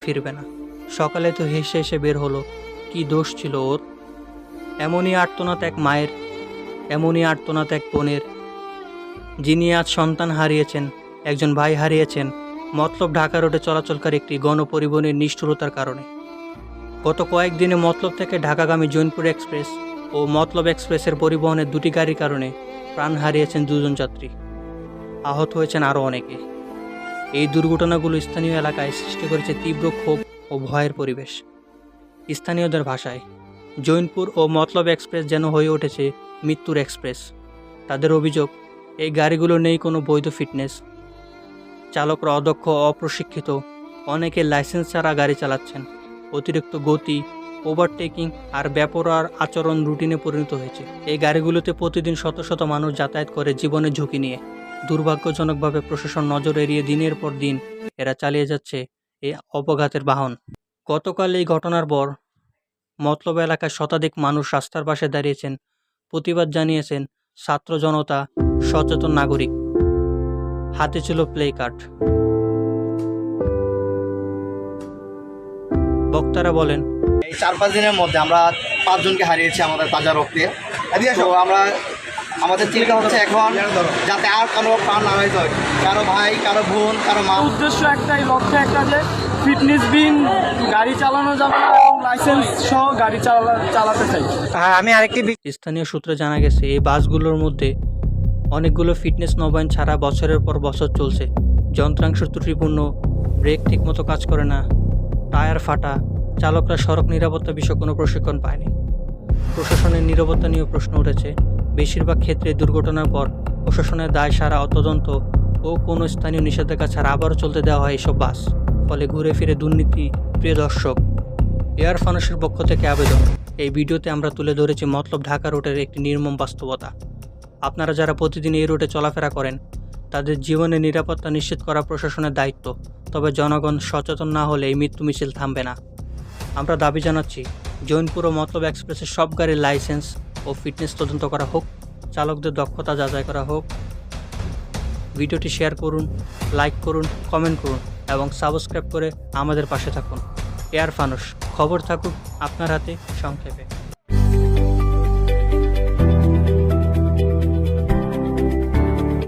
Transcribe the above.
ফিরবে না। সকালে তো হেসে হেসে বের হলো, কি দোষ ছিল ওর? এমনই আর্তনাদ এক মায়ের, এমনই আর্তনাদ এক বোনের, যিনি আজ সন্তান হারিয়েছেন, একজন ভাই হারিয়েছেন, মতলব ঢাকা রোডে চলাচলকারী একটি গণপরিবহনের নিষ্ঠুরতার কারণে। গত কয়েকদিনে মতলব থেকে ঢাকাগামী জৈনপুর এক্সপ্রেস ও মতলব এক্সপ্রেসের পরিবহনের দুটি গাড়ির কারণে প্রাণ হারিয়েছেন দুজন যাত্রী, আহত হয়েছেন আরও অনেকে। এই দুর্ঘটনাগুলো স্থানীয় এলাকায় সৃষ্টি করেছে তীব্র ক্ষোভ ও ভয়ের পরিবেশ। স্থানীয়দের ভাষায় জৈনপুর ও মতলব এক্সপ্রেস যেন হয়ে উঠেছে মৃত্যুর এক্সপ্রেস। তাদের অভিযোগ, এই গাড়িগুলো নেই কোনো বৈধ ফিটনেস, চালকরা অদক্ষ ও অপ্রশিক্ষিত, অনেকে লাইসেন্স ছাড়া গাড়ি চালাচ্ছেন, অতিরিক্ত গতি, ওভারটেকিং আর বেপরোয়ার আচরণ রুটিনে পরিণত হয়েছে। এই গাড়িগুলোতে প্রতিদিন শত শত মানুষ যাতায়াত করে জীবনের ঝুঁকি নিয়ে। দুর্ভাগ্যজনকভাবে প্রশাসন নজর এড়িয়ে দিনের পর দিন এরা চালিয়ে যাচ্ছে এই অপঘাতের বাহন। গতকাল এই ঘটনার পর মতলব এলাকায় শতাধিক মানুষ রাস্তার পাশে দাঁড়িয়েছেন, প্রতিবাদ জানিয়েছেন ছাত্র জনতা, সচেতন নাগরিক। হাতে ছিল প্লে কার্ড। বক্তারা বলেন, এই 4-5 দিনের মধ্যে আমরা 5 জনকে হারিয়েছি আমাদের তাজা রক্তে। তো আমরা আমাদের চিন্তা হচ্ছে এখন যাতে আর কোনো প্রাণ না হয়ে যায়, কারো ভাই, কারো বোন, কারো মা। উদ্দেশ্য একটাই, লক্ষ্য একটা, যে ফিটনেসবিহীন গাড়ি চালানো যাবে না এবং লাইসেন্স সহ গাড়ি চালাতে চাই। আমি আরেকটি স্থানীয় সূত্রে জানা গেছে, এই বাসগুলোর মধ্যে অনেকগুলো ফিটনেস নবায়ন ছাড়া বছরের পর বছর চলছে। যন্ত্রাংশ ত্রুটিপূর্ণ, ব্রেক ঠিকমতো কাজ করে না, টায়ার ফাটা, চালকরা সড়ক নিরাপত্তা বিষয়ে কোনো প্রশিক্ষণ পায়নি। প্রশাসনের নিরাপত্তা নিয়েও প্রশ্ন উঠেছে। বেশিরভাগ ক্ষেত্রে দুর্ঘটনার পর প্রশাসনের দায় সারা অতদন্ত ও কোনো স্থানীয় নিষেধাজ্ঞা ছাড়া আবারও চলতে দেওয়া হয় এসব বাস, ফলে ঘুরে ফিরে দুর্নীতি। প্রিয় দর্শক, এয়ার ফানুসের পক্ষ থেকে আবেদন, এই ভিডিওতে আমরা তুলে ধরেছি মতলব ঢাকা রোডের একটি নির্মম বাস্তবতা। আপনারা যারা প্রতিদিন এই রুটে চলাফেরা করেন, তাদের জীবনের নিরাপত্তা নিশ্চিত করা প্রশাসনের দায়িত্ব। তবে জনগণ সচেতন না হলে এই মৃত্যু মিছিল থামবে না। আমরা দাবি জানাচ্ছি, জৈনপুর ও মতলব এক্সপ্রেসের সব গাড়ির লাইসেন্স ও ফিটনেস তদন্ত করা হোক, চালকদের দক্ষতা যাচাই করা হোক। ভিডিওটি শেয়ার করুন, লাইক করুন, কমেন্ট করুন এবং সাবস্ক্রাইব করে আমাদের পাশে থাকুন। এয়ার ফানুস, খবর থাকুক আপনার হাতে সংক্ষেপে।